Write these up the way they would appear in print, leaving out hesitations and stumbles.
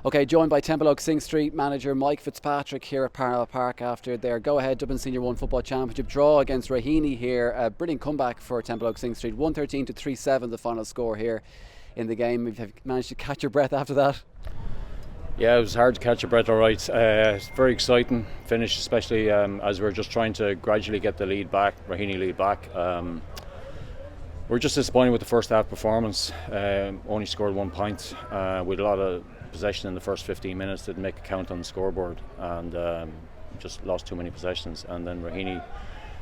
Okay, joined by Templeogue Synge St manager Mike Fitzpatrick here at Parnell Park after their Go Ahead Dublin Senior 1 Football Championship draw against Raheny here. A brilliant comeback for Templeogue Synge St. 113 to 3-7 the final score here in the game. Have you managed to catch your breath after that? Yeah, it was hard to catch your breath, all right. It's very exciting finish, especially as we're just trying to gradually get the lead back, Raheny lead back. We're just disappointed with the first half performance. Only scored 1 point with a lot of possession in the first 15 minutes, didn't make a count on the scoreboard, and just lost too many possessions. And then Raheny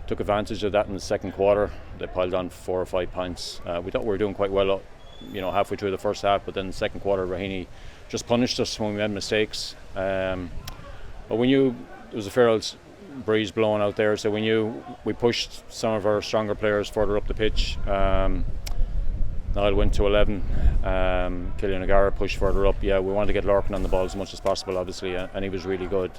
took advantage of that in the second quarter. They piled on 4 or 5 points. We thought we were doing quite well, halfway through the first half, but then the second quarter, Raheny just punished us when we made mistakes. But we knew there was a fair old breeze blowing out there, so we knew we pushed some of our stronger players further up the pitch. Niall went to 11. Killian O'Gara pushed further up. Yeah, we wanted to get Lorcan on the ball as much as possible, obviously, and he was really good.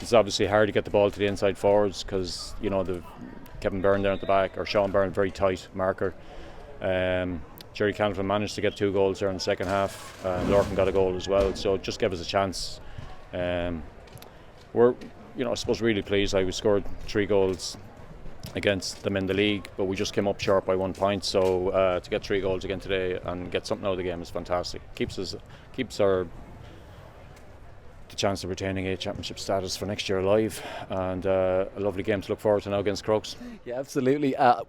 It's obviously hard to get the ball to the inside forwards because the Kevin Byrne there at the back, or Sean Byrne, very tight marker. Jerry Canavan managed to get 2 goals there in the second half. Lorcan got a goal as well, so it just gave us a chance. We're, I suppose, really pleased. We scored 3 goals against them in the league, but we just came up short by 1 point. So to get 3 goals again today and get something out of the game is fantastic. Keeps the chance of retaining a championship status for next year alive, and a lovely game to look forward to now against Crokes. Yeah, absolutely. At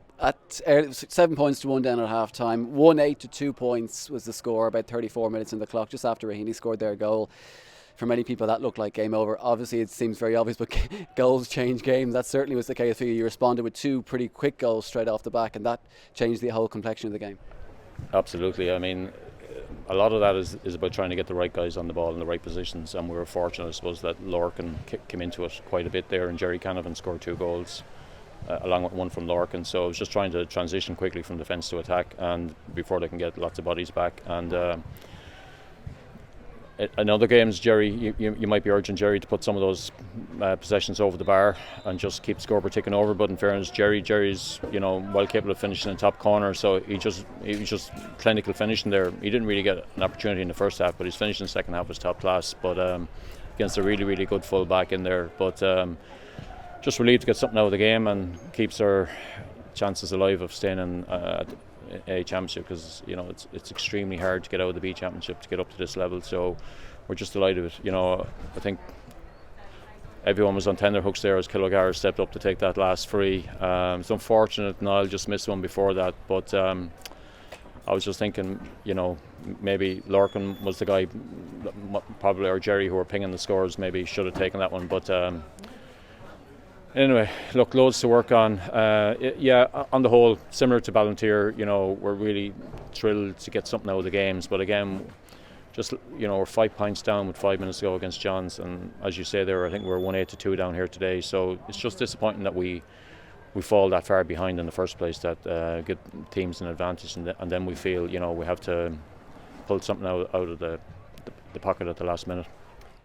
7 points to 1 down at half time, 1-8 to 2 points was the score, about 34 minutes in the clock, just after Raheny scored their goal. For many people that looked like game over. Obviously it seems very obvious, but goals change games. That certainly was the case for you. You responded with 2 pretty quick goals straight off the back, and that changed the whole complexion of the game. Absolutely. I mean, a lot of that is about trying to get the right guys on the ball in the right positions, and we were fortunate, I suppose, that Lorcan came into it quite a bit there, and Jerry Canavan scored 2 goals along with 1 from Lorcan. So I was just trying to transition quickly from defence to attack, and before they can get lots of bodies back. And in other games, Jerry, you might be urging Jerry to put some of those possessions over the bar and just keep the scoreboard ticking over. But in fairness, Jerry's well capable of finishing in the top corner, so he was just clinical finishing there. He didn't really get an opportunity in the first half, but his finish in the second half was top class. But against a really, really good full back in there. But just relieved to get something out of the game and keeps our chances alive of staying in A championship, because it's extremely hard to get out of the B championship to get up to this level. So we're just delighted with I think everyone was on tender hooks there as Kilogara stepped up to take that last free. It's unfortunate Niall just missed one before that, but I was just thinking maybe Lorcan was the guy, probably, or Jerry, who were pinging the scores, maybe should have taken that one. But anyway, look, loads to work on. On the whole, similar to Ballantyre, we're really thrilled to get something out of the games. But again, just we're 5 points down with 5 minutes to go against Johns, and as you say there, I think we're 1-8 to 2 down here today. So it's just disappointing that we fall that far behind in the first place. That give teams an advantage, and then we feel we have to pull something out of the pocket at the last minute.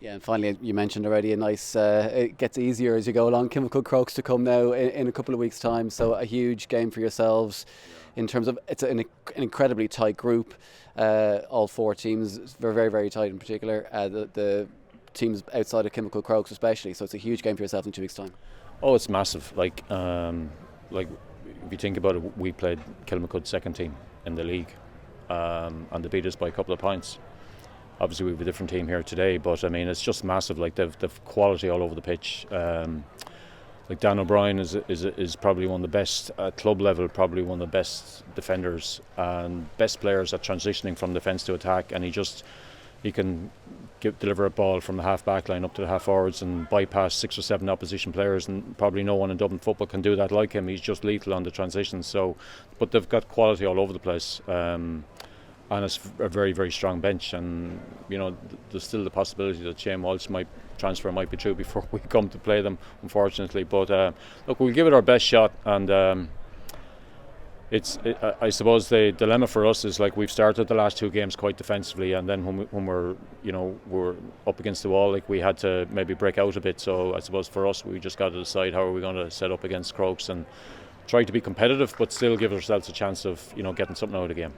Yeah, and finally, you mentioned already it gets easier as you go along. Chemical Crokes to come now in a couple of weeks' time, so a huge game for yourselves in terms of it's an incredibly tight group. All 4 teams, very, very, very tight in particular. The teams outside of Chemical Crokes especially, so it's a huge game for yourselves in 2 weeks' time. Oh, it's massive. Like if you think about it, we played Kilmacud's second team in the league, and they beat us by a couple of points. Obviously we have a different team here today, but I mean it's just massive. Like they've quality all over the pitch. Like Dan O'Brien is probably one of the best at club level, probably one of the best defenders and best players at transitioning from defence to attack, and he can deliver a ball from the half back line up to the half forwards and bypass 6 or 7 opposition players, and probably no one in Dublin football can do that like him. He's just lethal on the transitions. So, but they've got quality all over the place. And it's a very, very strong bench, and there's still the possibility that Shane Walsh transfer might be true before we come to play them, unfortunately. But look, we'll give it our best shot, and I suppose the dilemma for us is, like, we've started the last 2 games quite defensively, and then when we're up against the wall, like, we had to maybe break out a bit. So I suppose for us, we just got to decide how are we going to set up against Crokes and try to be competitive, but still give ourselves a chance of getting something out of the game.